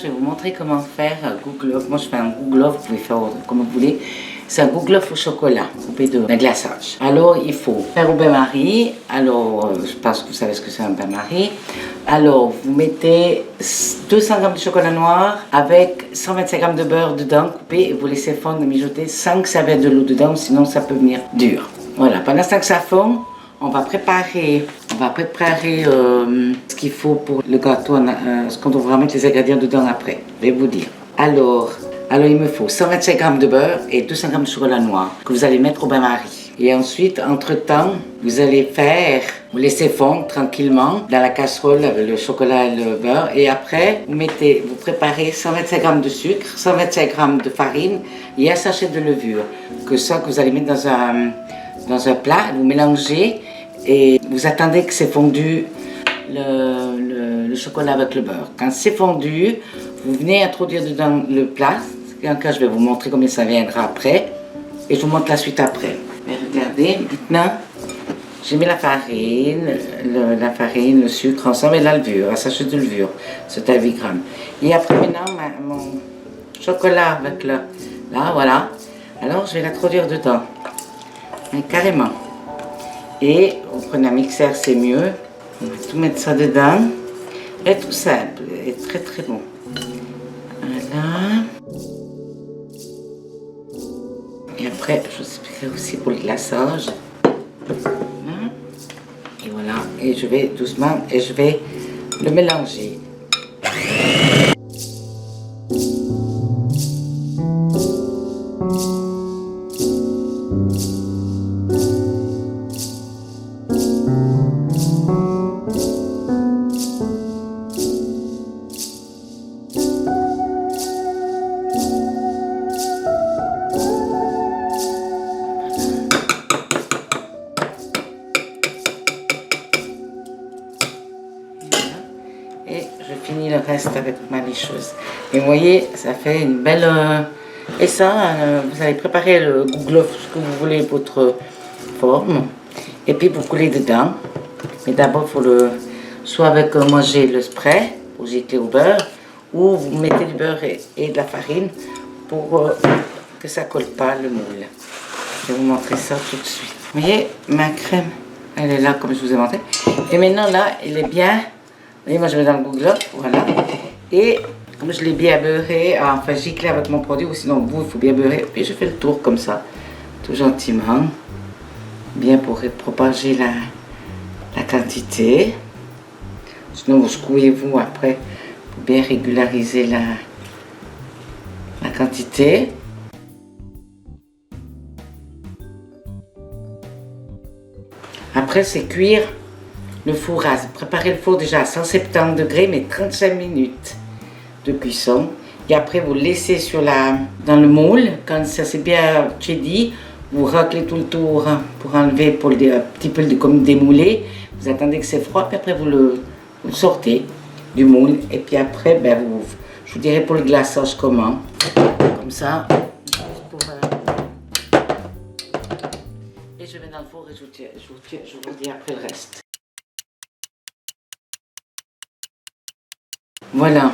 je vais vous montrer comment faire un gouglof. Moi, je fais un gouglof, vous pouvez faire comme vous voulez. C'est un gouglof au chocolat, coupé de glaçage. Alors, il faut faire au bain-marie. Alors, je pense que vous savez ce que c'est un bain-marie. Alors, vous mettez 200 g de chocolat noir avec 125 g de beurre dedans, coupé, et vous laissez fondre, mijoter sans que ça mette de l'eau dedans, sinon ça peut venir dur. Voilà, pendant ce temps que ça fond, on va préparer ce qu'il faut pour le gâteau, ce qu'on devra mettre les ingrédients dedans après. Je vais vous dire. Alors, il me faut 125 g de beurre et 200 g de chocolat noir que vous allez mettre au bain-marie. Et ensuite, entre-temps, vous laissez fondre tranquillement dans la casserole avec le chocolat et le beurre. Et après, vous préparez 125 g de sucre, 125 g de farine et un sachet de levure. Que vous allez mettre dans un plat, vous mélangez et vous attendez que c'est fondu le chocolat avec le beurre. Quand c'est fondu, vous venez introduire dedans le plat. En cas, je vais vous montrer combien ça viendra après. Et je vous montre la suite après. Mais regardez, maintenant, j'ai mis la farine, le sucre ensemble et la levure, un sachet de levure, c'est à 8 grammes. Et après, maintenant, mon chocolat avec là, voilà. Alors, je vais l'introduire dedans, mais carrément. Et vous prenez un mixeur, c'est mieux. On va tout mettre ça dedans. Et tout simple, et très très bon. Voilà. Et après, je vous expliquerai aussi pour le glaçage. Et voilà. Et je vais doucement, et je vais le mélanger. Et je finis le reste avec ma licheuse. Et vous voyez, ça fait une belle... Et ça, vous allez préparer le gouglof, ce que vous voulez, votre forme. Et puis vous coulez dedans. Mais d'abord, il faut soit avec, moi j'ai le spray, pour jeter au beurre, ou vous mettez du beurre et de la farine pour que ça ne colle pas le moule. Je vais vous montrer ça tout de suite. Vous voyez, ma crème, elle est là comme je vous ai montré. Et maintenant là, elle est bien... Vous voyez, moi je mets dans le gouglof, voilà. Et comme je l'ai bien beurré, enfin giclé avec mon produit, ou sinon vous, il faut bien beurrer. Puis je fais le tour comme ça, tout gentiment. Bien pour propager la quantité. Sinon vous secouez-vous après pour bien régulariser la quantité. Après c'est cuire le four à préparer le four déjà à 170 degrés, mais 35 minutes de cuisson. Et après, vous laissez dans le moule. Quand ça s'est bien tiédi, vous raclez tout le tour pour enlever, pour un petit peu comme démouler. Vous attendez que c'est froid, puis après, vous le sortez du moule. Et puis après, je vous dirai pour le glaçage comment. Comme ça. Et je vais dans le four et je vous dis après le reste. Voilà,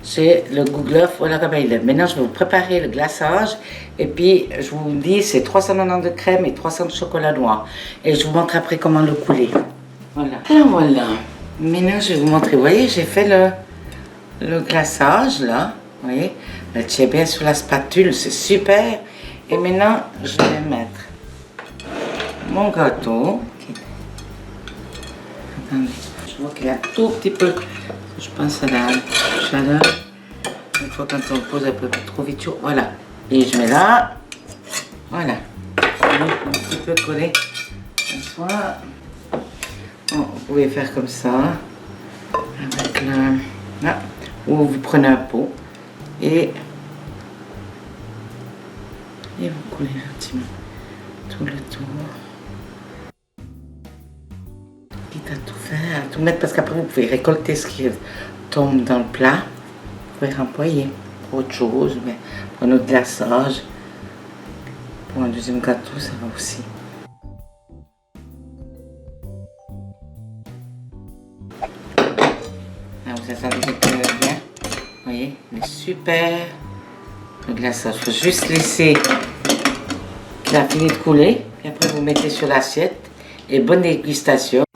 c'est le gouglof, voilà comment il est. Maintenant, je vais vous préparer le glaçage. Et puis, je vous dis, c'est 390 de crème et 300 de chocolat noir. Et je vous montre après comment le couler. Voilà. Alors voilà. Maintenant, je vais vous montrer. Vous voyez, j'ai fait le glaçage, là. Vous voyez, elle tient bien sur la spatule, c'est super. Et maintenant, je vais mettre mon gâteau. Attendez, je vois qu'il y a un tout petit peu... Je pense à la chaleur. Une fois quand on pose un peu trop vite, voilà. Et je mets là. Voilà. Un petit peu collé. Soit. Bon, vous pouvez faire comme ça. Avec là. Ou vous prenez un pot. Et vous coulez gentiment tout le tour. Quitte à tout faire, à tout mettre, parce qu'après vous pouvez récolter ce qui tombe dans le plat. Vous pouvez renvoyer pour autre chose, mais pour un autre glaçage. Pour un deuxième gâteau, ça va aussi. Là, vous attendez que bien. voyez, il est super. Le glaçage, il faut juste laisser qu'il a fini de couler. Et après, vous mettez sur l'assiette. Et bonne dégustation.